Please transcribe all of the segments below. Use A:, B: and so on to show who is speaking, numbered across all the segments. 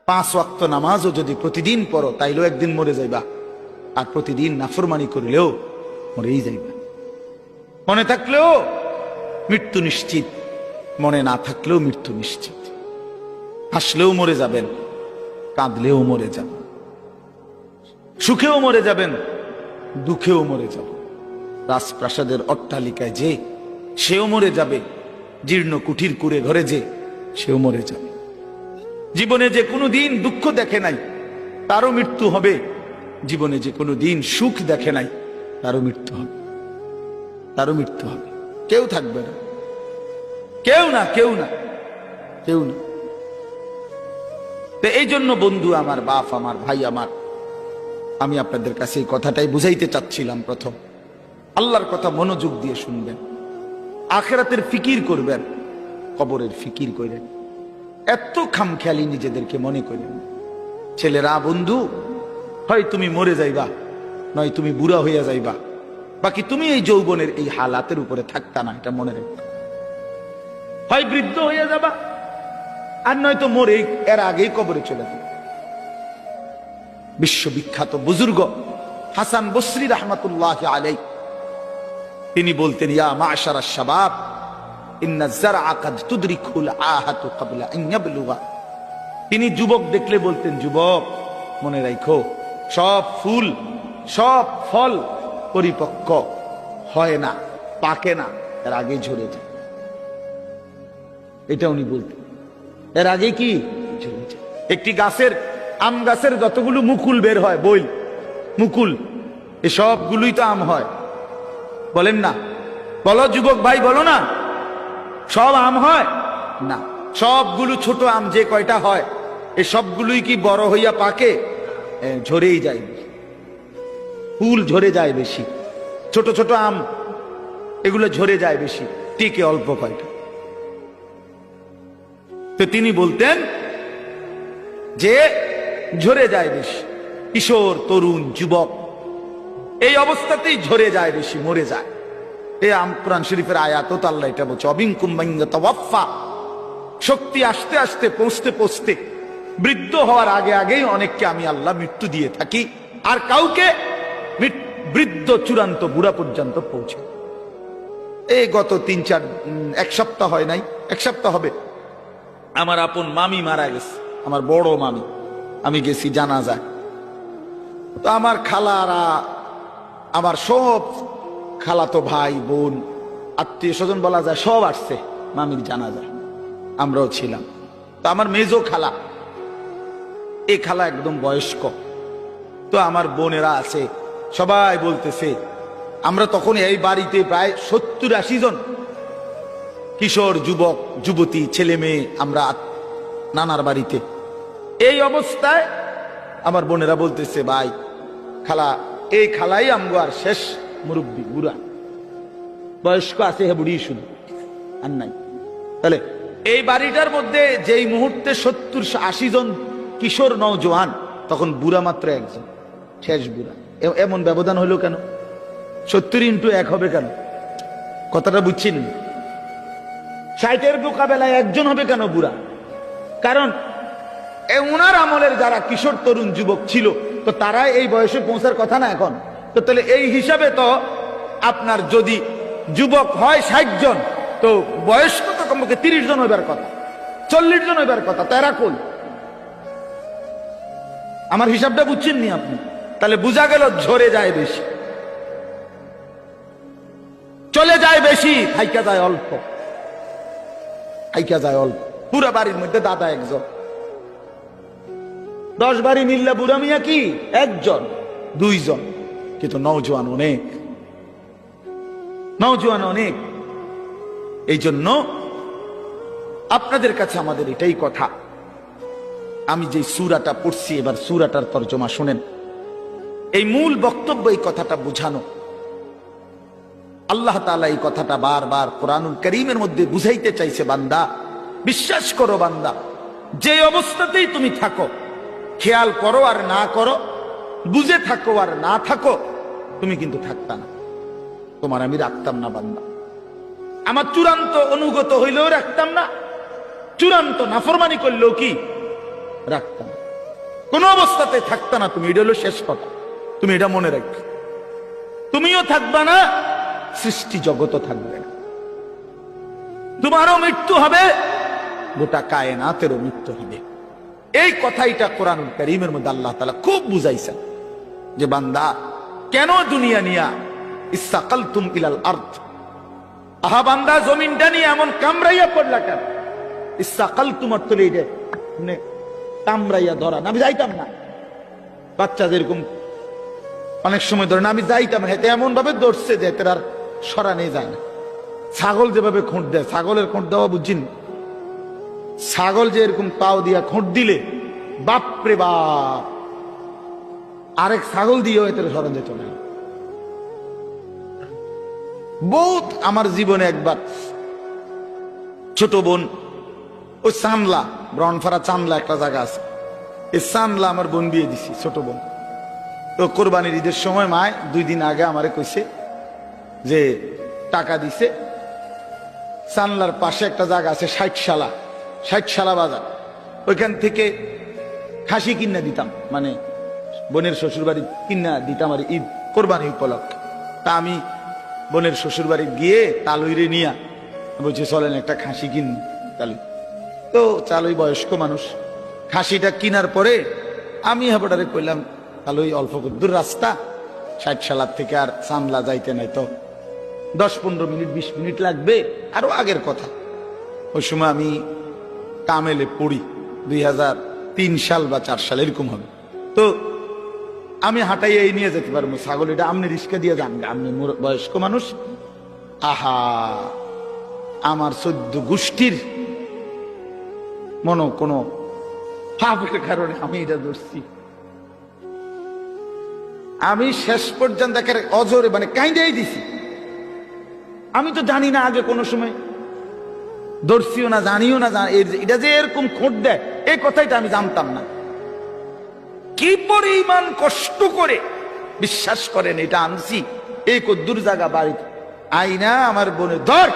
A: 5 ওয়াক্ত নামাজও যদি প্রতিদিন পড়ো তাইলেও একদিন মরে যাইবা, আর প্রতিদিন নাফরমানি করিলেও মরেই যাইবা। মনে থাকলেও মৃত্যু নিশ্চিত, মনে না থাকলেও মৃত্যু নিশ্চিত। হাসলেও মরে যাবেন, কাঁদলেও মরে যাবেন, সুখেও মরে যাবেন, দুঃখেও মরে যাবেন। রাজপ্রাসাদের অট্টালিকায় যে সেও মরে যাবে, জীর্ণ কুঠির কুড়ে ঘরে যে সেও মরে যাবে। জীবনে যে কোনো দিন দুঃখ দেখে নাই তারও মৃত্যু হবে, জীবনে যে কোনো দিন সুখ দেখে নাই তারও মৃত্যু হবে, তারও মৃত্যু হবে। কেউ থাকবে না, কেউ না, কেউ না, কেউ না। তো এই জন্য বন্ধু আমার, বাপ আমার, ভাই আমার, আমি আপনাদের কাছে এই কথাটাই বুঝাইতে চাচ্ছিলাম। প্রথম আল্লাহর কথা মনোযোগ দিয়ে শুনবেন, আখিরাতের ফিকির করবেন, কবরের ফিকির করেন। এত খামখেয়ালি নিজেদেরকে মনে করেন। ছেলেরা বন্ধু, হয় তুমি মরে যাইবা, নয় তুমি বুড়া হইয়া যাইবা, বাকি তুমি এই যৌবনের এই হালাতের উপরে থাকতা না, এটা মনে রাখবা। হয় বৃদ্ধ হইয়া যাবা, আর নয়তো মরে এর আগেই কবরে চলে যাবে। বিশ্ববিখ্যাত বুজুর্গ হাসান বসরি রাহমাতুল্লাহ আলাইহি তিনি বলতেন, ইয়া মাশারাশ শাবাব ইন্না যারআ কাদ তুদরিকুল আহাতু ক্বাবলা আন ইয়াবলুগা। তিনি যুবক দেখলে বলতেন, যুবক মনে রাখো, সব ফুল সব ফল পরিপক্ক হয় না, পাকে না, এর আগে ঝরে যায়। এটা উনি বলতেন, এর আগে কি ঝরে যায়। একটি গাছের, আম গাছের যতগুলো মুকুল বের হয়, বইল মুকুল, এ সবগুলোই তো আম হয়, বলেন না? বলো যুবক ভাই, বলো না, সব আম হয় না। সবগুলো ছোট আম যে কয়টা হয়, এ সবগুলোই কি বড় হইয়া পাকে? ঝরেই যায়, ফুল ঝরে যায় বেশি, ছোট ছোট আম এগুলো ঝরে যায় বেশি, টিকে অল্প কয়টা। তো তিনি বলতেন যে ঝরে যায় বেশি, কিশোর তরুণ যুবক এই অবস্থাতেই ঝরে যায় বেশি, মরে যায়। এই কোরআন শরীফের আয়াত তো আল্লাহ এটা বলছে, অবিনকুম মান ইয়াতাওয়াফা। শক্তি আসতে আসতে, পৌঁছতে পৌঁছতে, বৃদ্ধ হওয়ার আগে আগেই অনেককে আমি আল্লাহ মৃত্যু দিয়ে থাকি, আর কাউকে বৃদ্ধ চূড়ান্ত বুড়া পর্যন্ত পৌঁছে। এই গত 1 সপ্তাহ হয় নাই, 1 সপ্তাহ হবে, আমার আপন মামি মারা গেছে, আমার বড় মামি। আমি গেছি জানাজায়। তো আমার খালারা, আমার সব খালাতো ভাই বোন আত্মীয় স্বজন বলা যায় সব আসছে মামির জানাজায়, আমরাও ছিলাম। তো আমার মেজো খালা, এই খালা একদম বয়স্ক, তো আমার বোনেরা আছে, সবাই বলতেছে, আমরা তখন এই বাড়িতে প্রায় 70-80 জন কিশোর যুবক যুবতী ছেলে মেয়ে, আমরা নানার বাড়িতে। এই অবস্থায় আমার বোনেরা বলতেছে, ভাই খালা, এই খালাই আমগো আর শেষ মুরব্বী, বুড়া বয়স্ক আছে, হে বুড়ি শুধু আর নাই। তাহলে এই বাড়িটার মধ্যে যেই মুহূর্তে 70-80 জন কিশোর নওজোয়ান, তখন বুড়া মাত্র একজন, শেষ বুড়া। এমন ব্যবধান হলো কেন? 70 × 1 হবে কেন? কথাটা বুঝছেন? 60-এর মোকাবেলায় একজন হবে কেন বুড়া? কারণ ওনার আমলের যারা কিশোর তরুণ যুবক ছিল, তো তারা এই বয়সে পৌঁছার কথা না এখন। তো তাহলে এই হিসাবে তো আপনার যদি যুবক হয় 60 জন, তো বয়স্ক তো কমপক্ষে 30 জন হইবার কথা, 40 জন হইবার কথা, তারা কই? আমার হিসাবটা বুঝছেন নি আপনি? তাহলে বোঝা গেল ঝরে যায় বেশি, চলে যায় বেশি, থাইকা যায় অল্প, থাইকা যায় অল্প। পুরা বাড়ির মধ্যে দাদা একজন, 10 বাড়ি মিললে বুড়া মিয়া কি 1 জন 2 জন, কিন্তু নওজোয়ান অনেক, নওজোয়ান অনেক। এই জন্য আপনাদের কাছে আমাদের এটাই কথা, আমি যে সূরাটা পড়ছি, এবার সূরাটার তরজমা শুনেন। এই মূল বক্তব্য এই কথাটা বুঝানো। আল্লাহ তাআলা এই কথাটা বারবার কোরআনুল কারীমের মধ্যে বুঝাইতে চাইছে, বান্দা বিশ্বাস করো, বান্দা যে অবস্থাতেই তুমি থাকো, খেয়াল করো আর না করো, বুঝে থাকো আর না থাকো, তুমি কিন্তু থাকতা না, তোমার আমি রাখতাম না বান্দা। আমার চূড়ান্ত অনুগত হইলেও রাখতাম না, চূড়ান্ত নাফরমানি করলেও কি রাখতাম, কোন অবস্থাতে থাকতা না তুমি। এটা হলো শেষ কথা, তুমি এটা মনে রাখবে। তুমিও থাকবা না, সৃষ্টি জগতও থাকবে না। তোমারও মৃত্যু হবে, গোটা কায়নাতেরও মৃত্যু হবে। এই কথাইটা কোরআন কারীমের মধ্যে আল্লাহ তাআলা খুব বুঝাইছেন যে বান্দা কেন দুনিয়া নিয়া ইসসাকালতুম ইলাল আরদ, আহা বান্দা জমিনটা নিয়ে এমন কামড়াইয়া পড়লা কেন? ইসসাকালতুম অর্থ এইটা মানে কামড়াইয়া ধরা। আমি যাইতাম না, বাচ্চা যেরকম অনেক সময় ধরে না, আমি যাইতাম না, এতে এমন ভাবে ধরছে যে এতে আর সরানো যায় না। ছাগল যেভাবে খোঁট দেয়, ছাগলের খোঁট দেওয়া বুঝিন, ছাগল যে এরকম পাও দিয়া খোঁট দিলে বাপরে বাপ, আরেক ছাগল দিয়েও এতে সরান যেত না। বহুত আমার জীবনে একবার ছোট বোন ওই চানলা, ব্রনফারা চানলা একটা জায়গা আছে, এই চানলা আমার বোন বিয়ে দিছি, ছোট বোন। তো কোরবানির ঈদের সময় মায় 2 দিন আগে আমারে কইছে যে টাকা দিছে, চানলার পাশে একটা জায়গা আছে 60 বাজার, ওইখান থেকে খাসি কিনা দিতাম, মানে বোনের শ্বশুর বাড়ি কিনা দিতাম আর ঈদ কোরবানি উপলক্ষে। তা আমি বোনের শ্বশুর বাড়ি গিয়ে তালুইরে নিয়া বলছি চলেন একটা খাসি কিন তালুই। তো চালুই বয়স্ক মানুষ, খাসিটা কিনার পরে আমি হাবড়ারে কইলাম তালুই অল্প দূর রাস্তা, 60 থেকে আর চানলা যাইতে নাই, তো 10-15 মিনিট 20 মিনিট লাগবে, আরো আগের কথা। ওই সময় আমি কামেলে পড়ি, 2003 সাল বা 4 সাল এরকম হবে। তো আমি হাঁটাই এই নিয়ে যেতে পারবো ছাগল, এটা আপনি রিস্কা দিয়ে যান, আপনি বয়স্ক মানুষ। আহা, আমার 14 গোষ্ঠীর কোনো পাপের কারণে আমি এটা ধরছি। আমি শেষ পর্যন্ত অজরে মানে কাইন্দাই দিছি। আমি তো জানি না আগে কোনো সময় ধরছিও না, জানিও না এটা যে এরকম খোঁট দেয়, এই কথাইটা আমি জানতাম না। কি পরিমাণ কষ্ট করে বিশ্বাস করেন এটা আনছি, এই কদ্দুর জায়গা বাড়িতে আইনা আমার বোনে ধর,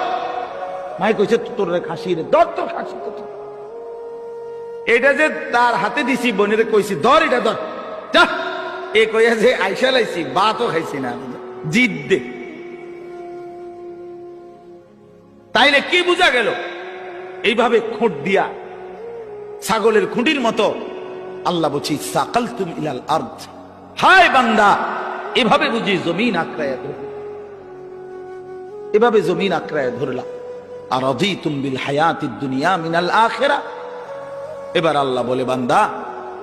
A: মাই কইছে তোর খাসি রে ধর, তোর খাসি কত। এটা যে তার হাতে দিছি, বোনের কইছি ধর, এটা ধর যা, এ কইয়া যে আইসা লাইছি, ভাতও খাইছি না, জিদ দে। তাইলে কি বোঝা গেল? এইভাবে খোঁট দিয়া ছাগলের খুঁটির মতো আল্লাহ বলছি সাকালতুম ইলাল আরদ, হায় বান্দা এভাবে বুঝি জমিন আঁকড়ায়া ধরল, এভাবে জমিন আঁকড়ায়া ধরলা। আর রাদিতুম বিল হায়াতিদ দুনিয়া মিনাল আখিরা। এবার আল্লাহ বলে বান্দা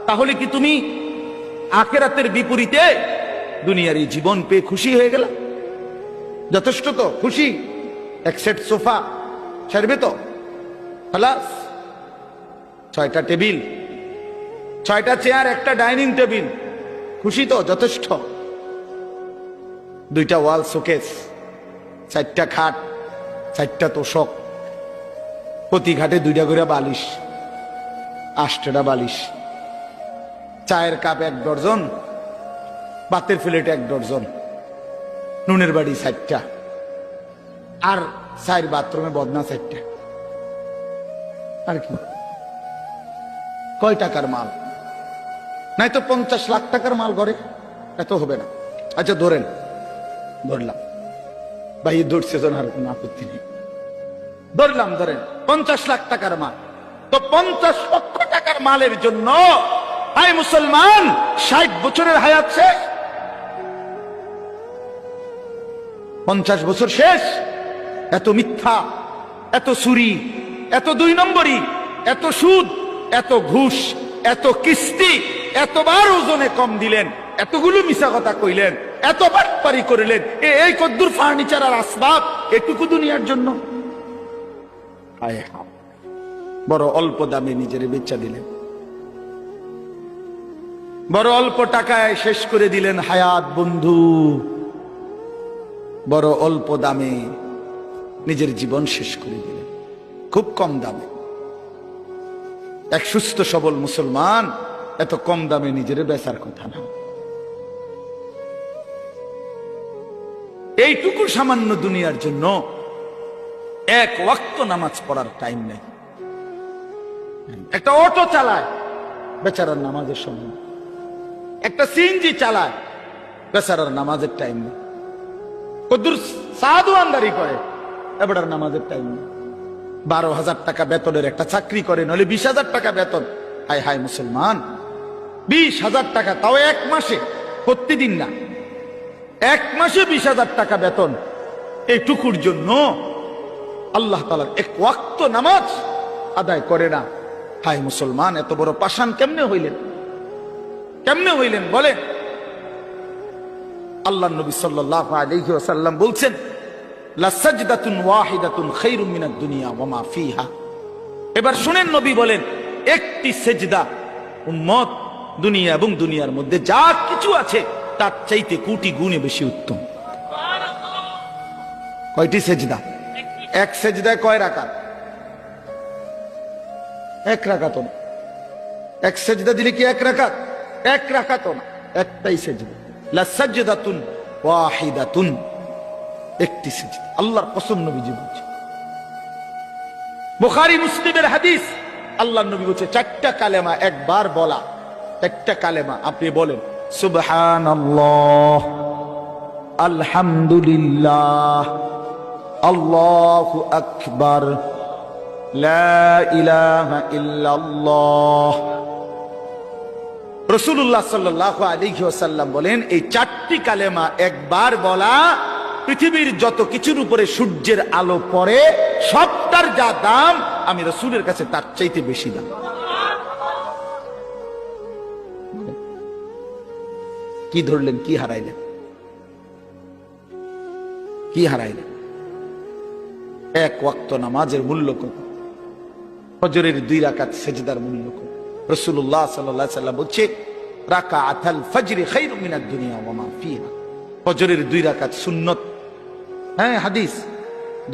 A: তাহলে কি তুমি আখিরাতের বিপরীতে দুনিয়ার এই জীবন পেয়ে খুশি হয়ে গেলা? যথেষ্ট তো খুশি? এক সেট সোফা ছাড়বে তো, খালাস। 6টা টেবিল, 6টা চেয়ার, একটা ডাইনিং টেবিল, খুশি তো? যথেষ্ট। 2টা ওয়াল শোকেস, 4টা খাট, 4টা তোষক, প্রতি ঘাটে 2টা করে বালিশ, 8টা বালিশ, চায়ের কাপ 1 ডজন, ভাতের প্লেট 1 ডজন, নুনের বাড়ি 4টা, আর 4 বাথরুমে বদনা 4টা। আর কি কয় টাকার মাল? নাই তো 50 লাখ টাকার মাল ঘরে, এত হবে না। আচ্ছা ধরেন, ধরলাম ভাই, ধরছে জন, আর কোনো আপত্তি নেই, ধরলাম ধরেন 50 লাখ টাকার মাল। তো 50 লক্ষ টাকার মালের জন্য আয় মুসলমান 60 বছরের হায়াত শেষ, 50 বছর শেষ। এত মিথ্যা, এত চুরি, এত 2 নম্বরী, এত সুদ, এত ঘুষ, এত কিস্তি, এতবার ওজনে কম দিলেন, এতগুলো মিছা কথা কইলেন, এত বাটপারি করলেন, এই কদ্দুর ফার্নিচার আর আসবাব এটুকু দুনিয়ার জন্য। বড় অল্প দামে নিজের বেচা দিলেন, বড় অল্প টাকায় শেষ করে দিলেন হায়াত বন্ধু, বড় অল্প দামে নিজের জীবন শেষ করে দিলেন, খুব কম দামে। এক সুস্থ সবল মুসলমান এত কম দামে নিজের বেচার কথা না। এইটুকু সামান্য দুনিয়ার জন্য 1 ওয়াক্ত নামাজ পড়ার টাইম নেই। একটা অটো চালায়, বেচারার নামাজের সময়, একটা সিএনজি চালায়, বেচারার নামাজের টাইম নেই, কদ্দুর সাধুয়ানদারি করে, এবার নামাজের টাইম নেই। 12,000 টাকা বেতনের একটা চাকরি করে, নইলে 20,000 টাকা বেতন। হায় হায় মুসলমান, 20,000 টাকা, তাও এক মাসে, প্রতিদিন না, এক মাসে 20,000 টাকা বেতন। এইটুকুর জন্য আল্লাহ তাআলার এক ওয়াক্ত নামাজ আদায় করে না। হায় মুসলমান, এত বড় পাষাণ কেমনে হইলেন, কেমনে হইলেন বলেন? আল্লাহ নবী সাল্লাল্লাহু আলাইহি ওয়াসাল্লাম বলছেন, লা সাজদাতুন ওয়াহিদাতুন খায়রুম মিনাদ দুনিয়া ওয়া মা ফিহা। এবার শুনেন, নবী বলেন, একটি সেজদা উম্মত দুনিয়া এবং দুনিয়ার মধ্যে যা কিছু আছে তার চাইতে কোটি গুণে বেশি উত্তম। কয়টি সেজদা? এক সেজদায় কয় রাকাত? এক রাকাত না। এক সেজদা দিলে কি এক রাকাত? এক রাকাত না, একটাই সেজদা। লা সাজদাতুন ওয়াহিদাতুন, একটি সেজদা। আল্লাহর কসম, নবীজি বলছে, বুখারী মুসলিমের হাদিস, আল্লাহর নবী বলছে, 4টা কালেমা একবার বলা, 4টা কালেমা আপনি বলেন, সুবহানাল্লাহ, আলহামদুলিল্লাহ, আল্লাহু আকবার, লা ইলাহা ইল্লাল্লাহ। রাসূলুল্লাহ সাল্লাল্লাহু আলাইহি ওয়াসাল্লাম বলেন, এই 4টি কালেমা একবার বলা পৃথিবীর যত কিছুর উপরে সূর্যের আলো পড়ে সবটার যা দাম, আমি রাসূলের কাছে তার চাইতে বেশি দাম। কি ধরলেন? কি হারাইলেন? কি হারাইলেন? এক ওয়াক্ত নামাজের মূল্য কত? ফজরের 2 রাকাত সেজদার মূল্য কত? রাসূলুল্লাহ সাল্লাল্লাহু আলাইহি ওয়াসাল্লাম বলছে, রাকাআতুল ফজর খায়রুম মিনাদ দুনিয়া ওয়া মা ফিহা। ফজরের 2 রাকাত সুন্নত, হ্যাঁ হাদিস,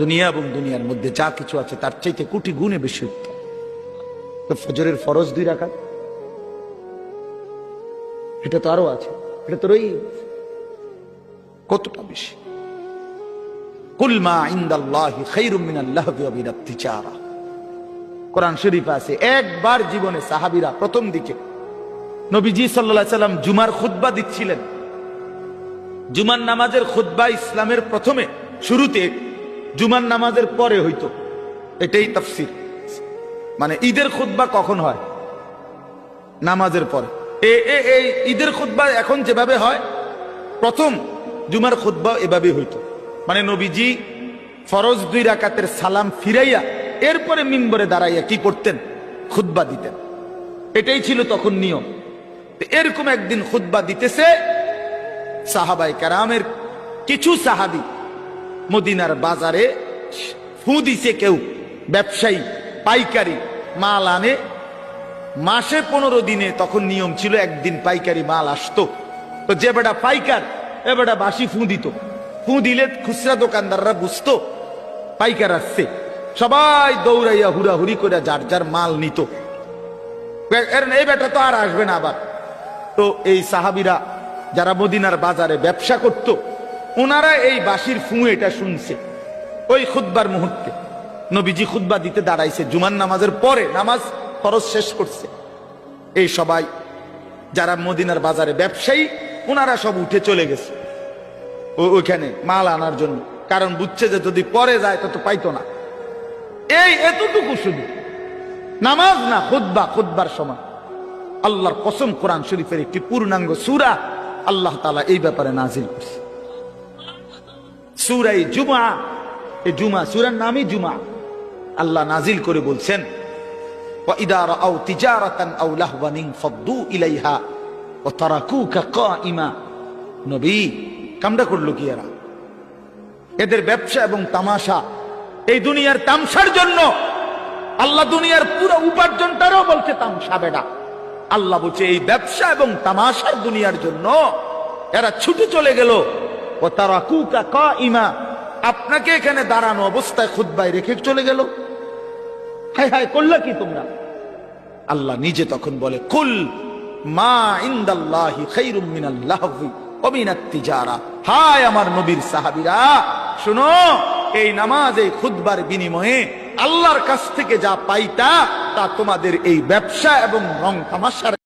A: দুনিয়া এবং দুনিয়ার মধ্যে যা কিছু আছে তার চাইতে কোটি গুণে বেশি উত্তম। তো ফজরের ফরজ 2 রাকাত, এটা তো আরো আছে, এটা তো রই কতটা বেশি। কুল মা ইনদাল্লাহি খায়রুম মিনাল লাহবি ওয়া মিনাত তিজারা। কোরআন শরীফ আছে, একবার জীবনে সাহাবীরা প্রথম দিকে নবীজি সাল্লাল্লাহু আলাইহি সাল্লাম জুমার খুতবা দিচ্ছিলেন। জুমার নামাজের খুতবা ইসলামের প্রথমে শুরুতে জুমার নামাজের পরে হইতো, এটাই তাফসীর। মানে ঈদের খুতবা কখন হয়? নামাজের পরে। এই ঈদের খুতবা এখন যেভাবে হয়, প্রথম জুমার খুতবা এভাবে হইতো। মানে নবীজি ফরজ 2 রাকাতের সালাম ফিরাইয়া এরপরে মিম্বরে দাঁড়াইয়া কি করতেন? খুতবা দিতেন। এটাই ছিল তখন নিয়ম। এরকম একদিন খুতবা দিতেছে, সাহাবায়ে কেরামের কিছু সাহাবী মদিনার বাজারে ফু দিছে, কেউ ব্যবসায়ী পাইকারি মাল আনে, মাসে 15 দিনে তখন নিয়ম ছিল একদিন পাইকারি মাল আসতো। তো যে বেটা পাইকার, এ বেটা বাসি ফু দিত। ফু দিলে খুচরা দোকানদাররা বুঝতো পাইকার আসছে, সবাই দৌড়াইয়া হুড়াহুড়ি করে যার যার মাল নিত। এই বেটা তো আর আসবে না আবার। তো এই সাহাবীরা যারা মদিনার বাজারে ব্যবসা করত, ওনারা এই বাঁশির ফু এটা শুনছে। ওই খুতবার মুহূর্তে নবীজি খুতবা দিতে দাঁড়াইছে, জুমার নামাজের পরে, নামাজ ফরজ শেষ করছে। এই সবাই যারা মদিনার বাজারে ব্যবসায়ী, ওনারা সব উঠে চলে গেছে ওইখানে মাল আনার জন্য, কারণ বুঝছে যে যদি পরে যায় তো পাইতো না। এই এতটুকু শুধু নামাজ না, খুতবা, খুতবার সময় আল্লাহর কসম, কোরআন শরীফের একটি পূর্ণাঙ্গ সূরা আল্লাহ তাআলা এই ব্যাপারে নাজিল করছে, সূরা জুমআ। এই জুমআ সূরার নামই জুমআ। আল্লাহ নাজিল করে বলছেন, ওয়া ইদা রাআউ তিজারাতান আও লাহওয়ান ফাদ্দু ইলাইহা ওয়া তারাকুকা কাইমা। নবী, কামটা করলো কি এরা? এদের ব্যবসা এবং তামাশা, এই দুনিয়ার তামসার জন্য আল্লাহ দুনিয়ার পুরো উপার্জনটারও বলছে তামসা। বেটা, আল্লাহ বলছে এই ব্যবসা এবং তামাশার দুনিয়ার জন্য এরা ছুটে চলে গেল। ও তারাকুকা কাইমা, আপনাকে এখানে দাঁড়ানো অবস্থায় খুতবায় রেখে চলে গেল। হায় হায়, করলা কি তোমরা? আল্লাহ নিজে তখন বলে, কুল মা ইনদাল্লাহি খায়রুম মিনাল লাহবি ওয়া মিনাত তিজারা। হায় আমার নবীর সাহাবীরা, শুনো, এই নামাজ, এই খুতবার বিনিময়ে আল্লাহর কাছ থেকে যা পাইতা তা তোমাদের এই ব্যবসা এবং রং তামাশার